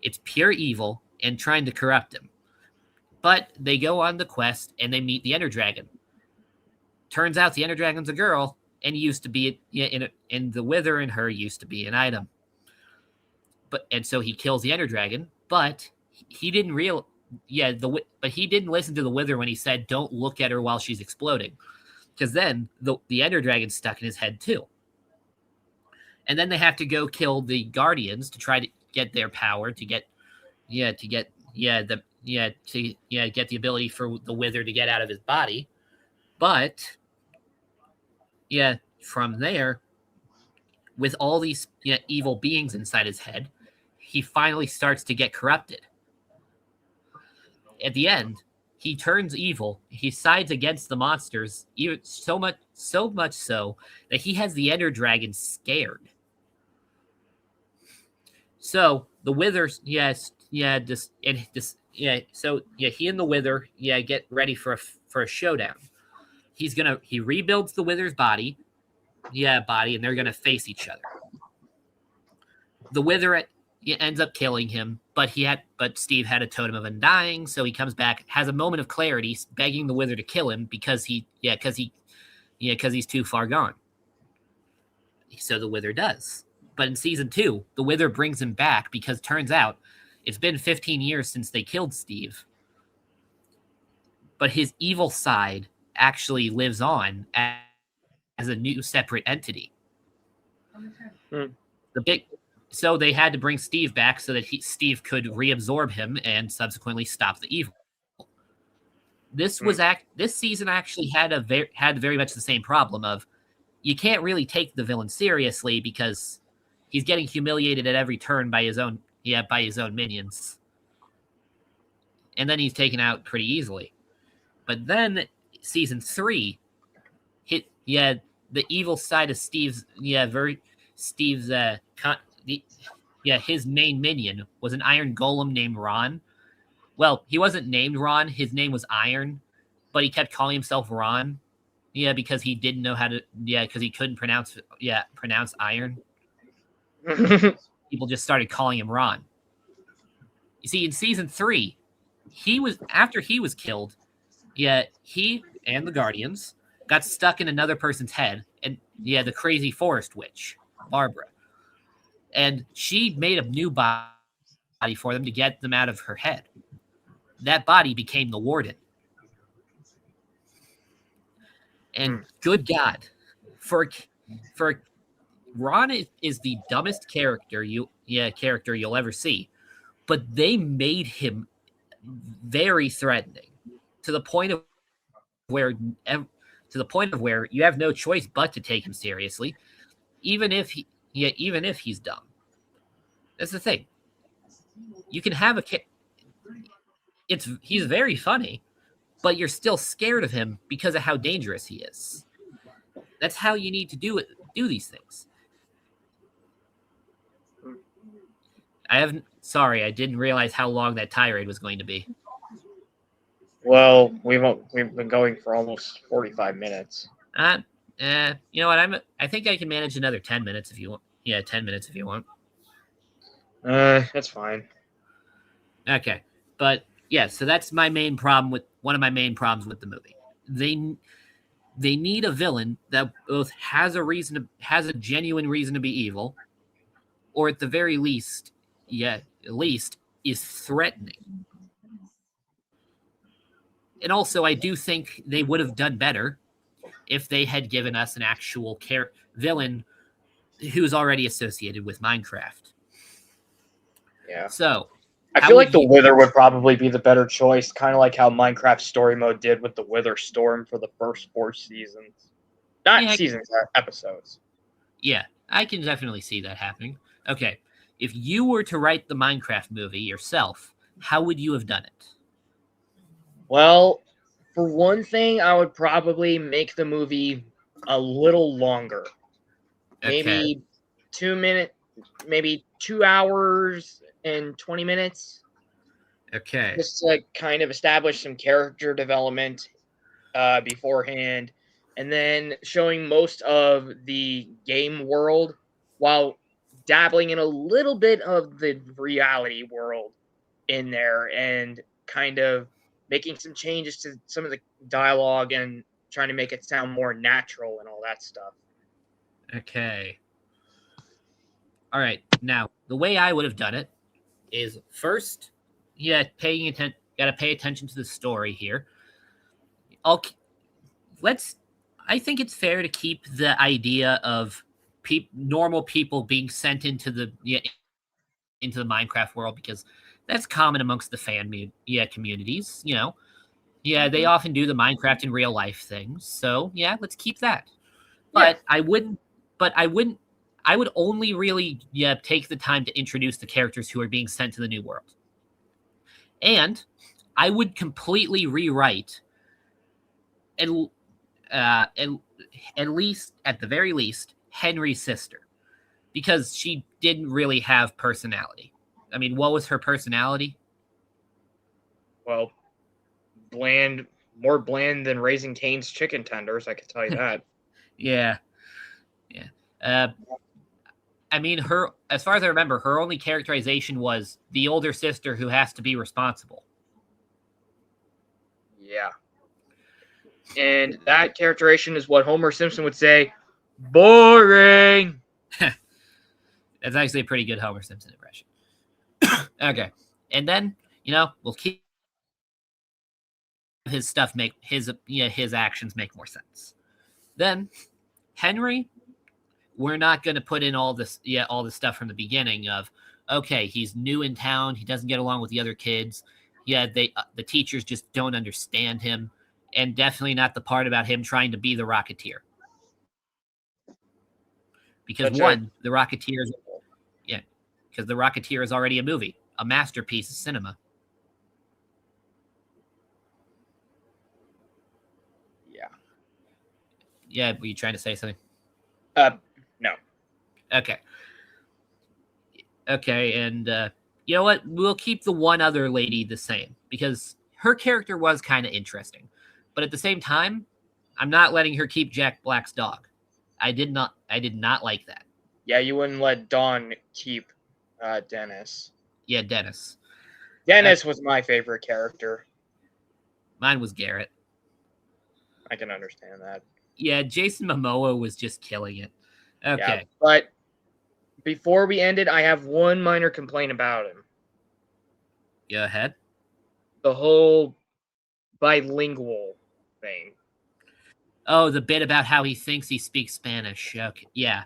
Speaker 1: It's pure evil and trying to corrupt him. But they go on the quest and they meet the Ender Dragon. Turns out the Ender Dragon's a girl and used to be and the Wither in her used to be an item. And so he kills the Ender Dragon, but he didn't but he didn't listen to the Wither when he said don't look at her while she's exploding, because then the Ender Dragon's stuck in his head too. And then they have to go kill the Guardians to try to get their power to get get the ability for the Wither to get out of his body. But from there, with all these evil beings inside his head, he finally starts to get corrupted. At the end, he turns evil. He sides against the monsters, even so much so that he has the Ender Dragon scared. So the Withers, he and the Wither, get ready for a showdown. He rebuilds the Wither's body, and they're gonna face each other. The Wither ends up killing him, but Steve had a totem of undying, so he comes back, has a moment of clarity, begging the Wither to kill him because he's too far gone. So the Wither does. But in season 2, the Wither brings him back because turns out it's been 15 years since they killed Steve. But his evil side actually lives on as a new separate entity. So they had to bring Steve back so that Steve could reabsorb him and subsequently stop the evil. This season actually had very much the same problem of you can't really take the villain seriously because he's getting humiliated at every turn by his own minions. And then he's taken out pretty easily. But then season 3 the evil side of Steve's his main minion was an iron golem named Ron. Well, he wasn't named Ron, his name was Iron, but he kept calling himself Ron. Because he didn't know how to because he couldn't pronounce iron. People just started calling him Ron. You see, in season 3, after he was killed, he and the Guardians got stuck in another person's head, and the crazy forest witch, Barbara. And she made a new body for them to get them out of her head. That body became the Warden. And good God, for Ron is the dumbest character you'll ever see, but they made him very threatening to the point of where you have no choice but to take him seriously, even if he's dumb. That's the thing. You can have he's very funny, but you're still scared of him because of how dangerous he is. That's how you need to do these things. I didn't realize how long that tirade was going to be.
Speaker 2: Well, we've been going for almost 45 minutes.
Speaker 1: You know what? I think I can manage another 10 minutes if you want. Yeah, 10 minutes if you want.
Speaker 2: That's fine.
Speaker 1: Okay, but yeah, so that's one of my main problems with the movie. they need a villain that both has a genuine reason to be evil, or at the very least, at least is threatening. And also, I do think they would have done better if they had given us an actual villain who's already associated with Minecraft.
Speaker 2: Yeah.
Speaker 1: So,
Speaker 2: I
Speaker 1: how
Speaker 2: feel
Speaker 1: would
Speaker 2: like the
Speaker 1: you-
Speaker 2: Wither would probably be the better choice, kind of like how Minecraft Story Mode did with the Wither Storm for the first 4 seasons. Not
Speaker 1: Yeah.
Speaker 2: seasons, episodes.
Speaker 1: Yeah, I can definitely see that happening. Okay, if you were to write the Minecraft movie yourself, how would you have done it?
Speaker 2: Well, for one thing, I would probably make the movie a little longer.
Speaker 1: Okay.
Speaker 2: Maybe 2 minutes, maybe 2 hours and 20 minutes.
Speaker 1: Okay.
Speaker 2: Just to kind of establish some character development beforehand, and then showing most of the game world while dabbling in a little bit of the reality world in there, and kind of making some changes to some of the dialogue and trying to make it sound more natural and all that stuff.
Speaker 1: Okay. All right. Now, the way I would have done it is first, paying attention. Got to pay attention to the story here. Let's. I think it's fair to keep the idea of normal people being sent into the Minecraft world, because that's common amongst the communities. They often do the Minecraft in real life things. So yeah, let's keep that. But I wouldn't. But I wouldn't. I would only really take the time to introduce the characters who are being sent to the new world, and I would completely rewrite and at the very least, Henry's sister, because she didn't really have personality. I mean, what was her personality?
Speaker 2: Well, bland, more bland than Raising Cane's chicken tenders, I can tell you that.
Speaker 1: Yeah. I mean, as far as I remember, her only characterization was the older sister who has to be responsible.
Speaker 2: Yeah. And that characterization is what Homer Simpson would say, boring.
Speaker 1: That's actually a pretty good Homer Simpson impression. Okay. And then, we'll keep his stuff make his actions make more sense. Then Henry, we're not going to put in all this stuff from the beginning of, okay, he's new in town, he doesn't get along with the other kids. The teachers just don't understand him, and definitely not the part about him trying to be the Rocketeer. Because the Rocketeer is already a movie, a masterpiece of cinema.
Speaker 2: Yeah.
Speaker 1: Yeah, were you trying to say something?
Speaker 2: No.
Speaker 1: Okay. Okay, and you know what? We'll keep the one other lady the same, because her character was kind of interesting. But at the same time, I'm not letting her keep Jack Black's dog. I did not like that.
Speaker 2: Yeah, you wouldn't let Dawn keep Dennis.
Speaker 1: Yeah, Dennis.
Speaker 2: Dennis was my favorite character.
Speaker 1: Mine was Garrett.
Speaker 2: I can understand that.
Speaker 1: Yeah, Jason Momoa was just killing it. Okay.
Speaker 2: Yeah, but before we end it, I have one minor complaint about him.
Speaker 1: Go ahead.
Speaker 2: The whole bilingual thing.
Speaker 1: Oh, the bit about how he thinks he speaks Spanish. Okay. Yeah.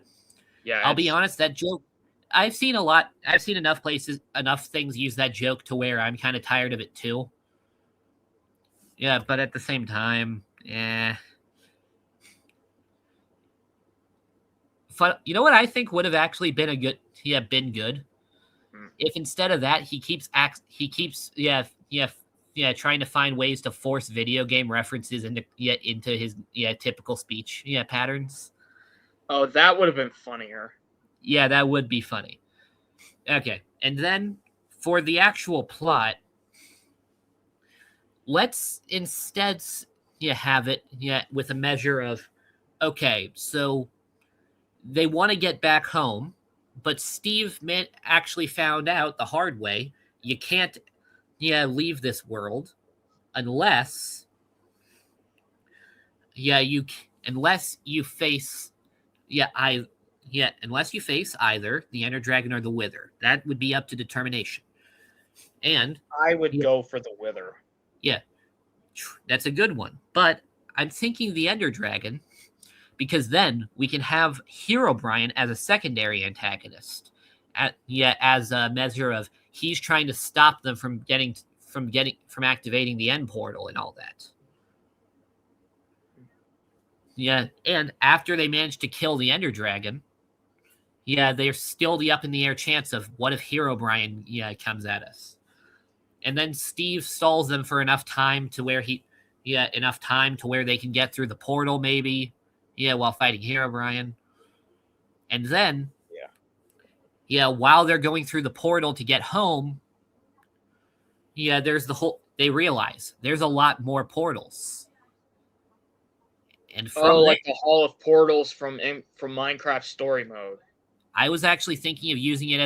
Speaker 2: Yeah.
Speaker 1: I'll be honest, that joke, I've seen enough things use that joke to where I'm kind of tired of it too. Yeah, but at the same time, you know what I think would have actually been been good? If instead of that he keeps trying to find ways to force video game references into his typical speech patterns.
Speaker 2: Oh, that would have been funnier.
Speaker 1: Yeah, that would be funny. Okay, and then for the actual plot, let's instead have it with a measure of, okay, so they want to get back home, but Steve actually found out the hard way you can't leave this world unless unless you face unless you face either the Ender Dragon or the Wither. That would be up to determination. And
Speaker 2: I would go for the Wither.
Speaker 1: yeah, that's a good one. But I'm thinking the Ender Dragon because then we can have Herobrine as a secondary antagonist. As a measure of he's trying to stop them from activating the end portal and all that. Yeah, and after they manage to kill the Ender Dragon, there's still the up in the air chance of what if Herobrine comes at us. And then Steve stalls them for enough time to where they can get through the portal, maybe. While fighting Herobrine. And then, while they're going through the portal to get home, they realize there's a lot more portals. And
Speaker 2: like the Hall of Portals from Minecraft Story Mode.
Speaker 1: I was actually thinking of using it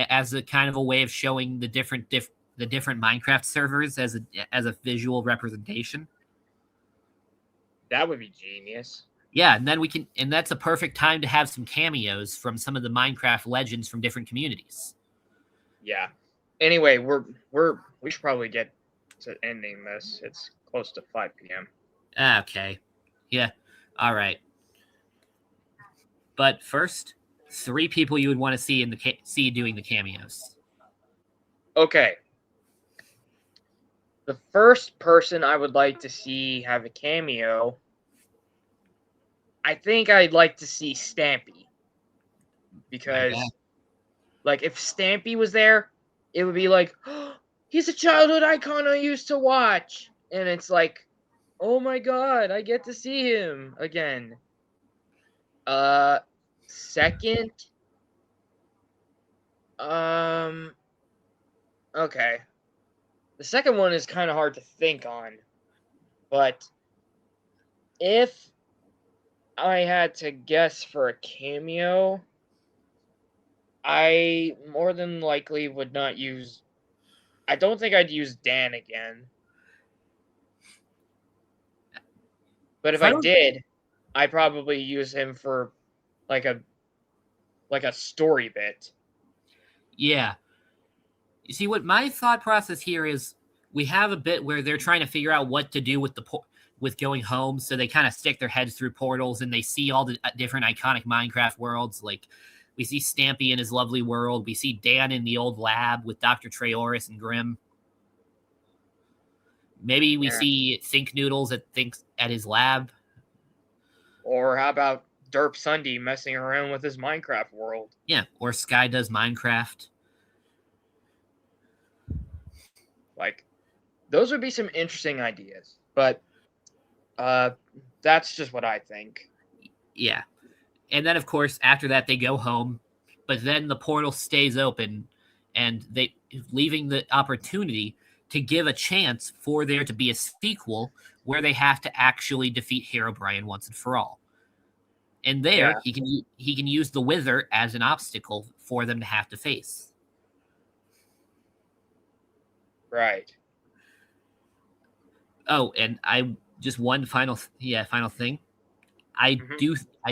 Speaker 1: as a kind of a way of showing the different Minecraft servers as a visual representation.
Speaker 2: That would be genius.
Speaker 1: Yeah, and that's a perfect time to have some cameos from some of the Minecraft legends from different communities.
Speaker 2: Yeah. Anyway, we should probably get to ending this. It's close to 5 p.m.
Speaker 1: Okay. Yeah. All right. But first, 3 people you would want to see doing the cameos.
Speaker 2: Okay. The first person I would like to see have a cameo, I think I'd like to see Stampy. Because, if Stampy was there, it would be like, oh, he's a childhood icon I used to watch. And it's like, oh my god, I get to see him again. Second, okay. The second one is kind of hard to think on. But if I had to guess for a cameo, I more than likely would not use... I don't think I'd use Dan again. But if I did, I'd probably use him for like a story bit.
Speaker 1: Yeah. You see, what my thought process here is, we have a bit where they're trying to figure out what to do with going home, so they kind of stick their heads through portals and they see all the different iconic Minecraft worlds. Like, we see Stampy in his lovely world. We see Dan in the old lab with Dr. Treoris and Grimm. Maybe we see Think Noodles at his lab.
Speaker 2: Or how about Derp Sunday messing around with his Minecraft world?
Speaker 1: Yeah, or Sky does Minecraft.
Speaker 2: Like, those would be some interesting ideas. But that's just what I think.
Speaker 1: Yeah. And then, of course, after that, they go home. But then the portal stays open, and leaving the opportunity to give a chance for there to be a sequel where they have to actually defeat Herobrine once and for all. And there, he can use the Wither as an obstacle for them to have to face.
Speaker 2: Right.
Speaker 1: Oh, and just one final thing. I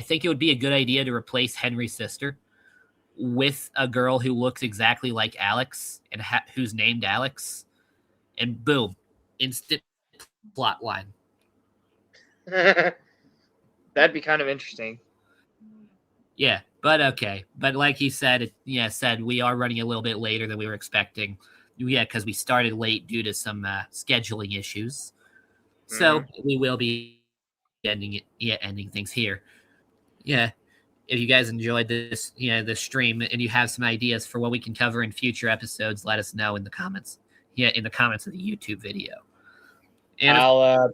Speaker 1: think it would be a good idea to replace Henry's sister with a girl who looks exactly like Alex and who's named Alex. And boom, instant plot line.
Speaker 2: That'd be kind of interesting.
Speaker 1: Yeah, but okay. But like he said, we are running a little bit later than we were expecting. Yeah, because we started late due to some scheduling issues. So we will be ending things here. Yeah. If you guys enjoyed this, this stream, and you have some ideas for what we can cover in future episodes, let us know in the comments. Yeah, in the comments of the YouTube video. And
Speaker 2: I'll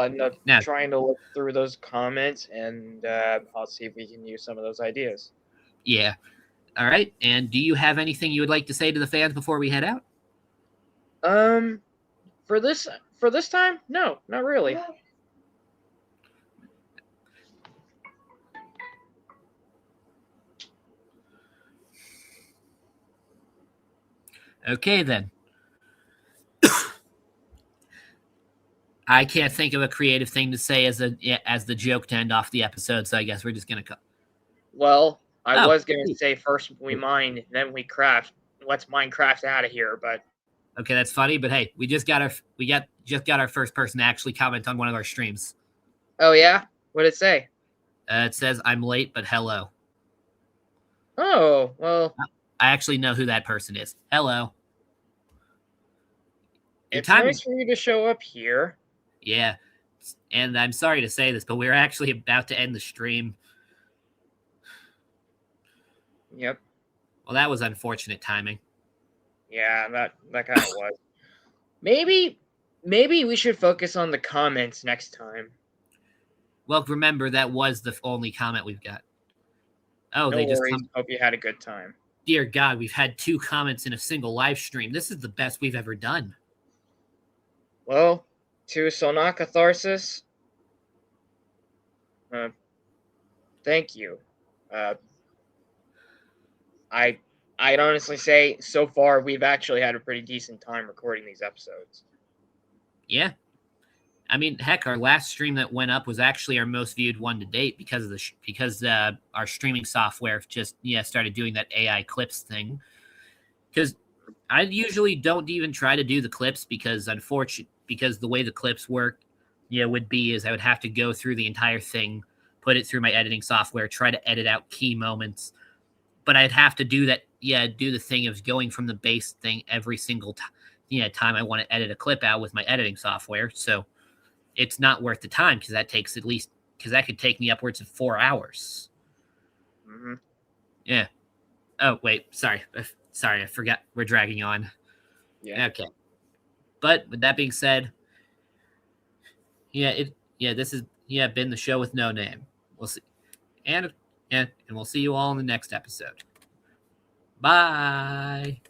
Speaker 2: end up trying to look through those comments, and I'll see if we can use some of those ideas.
Speaker 1: Yeah. All right. And do you have anything you would like to say to the fans before we head out?
Speaker 2: For this time, no, not really.
Speaker 1: Okay, then. I can't think of a creative thing to say as the joke to end off the episode, so I guess we're just gonna go.
Speaker 2: Well, I
Speaker 1: Oh,
Speaker 2: was gonna
Speaker 1: wait.
Speaker 2: say first we mine, then we craft. Let's Minecraft out of here, but
Speaker 1: Okay, that's funny, but hey, we just got our first person to actually comment on one of our streams.
Speaker 2: oh yeah, what'd it say?
Speaker 1: It says I'm late, but hello.
Speaker 2: Oh well,
Speaker 1: I actually know who that person is. Hello. Your
Speaker 2: it's
Speaker 1: time
Speaker 2: nice for you to show up here.
Speaker 1: Yeah. And I'm sorry to say this, but we're actually about to end the stream.
Speaker 2: Yep.
Speaker 1: Well, that was unfortunate timing.
Speaker 2: Yeah, that kind of was. Maybe we should focus on the comments next time.
Speaker 1: Well, remember, that was the only comment we've got. Oh,
Speaker 2: No
Speaker 1: they just
Speaker 2: worries. Hope you had a good time.
Speaker 1: Dear God, we've had 2 comments in a single live stream. This is the best we've ever done.
Speaker 2: Well, to Sonakatharsis, thank you. I'd honestly say so far we've actually had a pretty decent time recording these episodes.
Speaker 1: Yeah. I mean, heck, our last stream that went up was actually our most viewed one to date because of our streaming software just started doing that AI clips thing. Because I usually don't even try to do the clips because the way the clips work, would be is I would have to go through the entire thing, put it through my editing software, try to edit out key moments, but I'd have to do that. Do the thing of going from the base thing every single time. Time I want to edit a clip out with my editing software. So it's not worth the time because that could take me upwards of 4 hours.
Speaker 2: Mm-hmm.
Speaker 1: Yeah. Oh, wait. Sorry, I forgot. We're dragging on.
Speaker 2: Yeah.
Speaker 1: Okay. But with that being said, this has been the show with no name. We'll see. And we'll see you all in the next episode. Bye.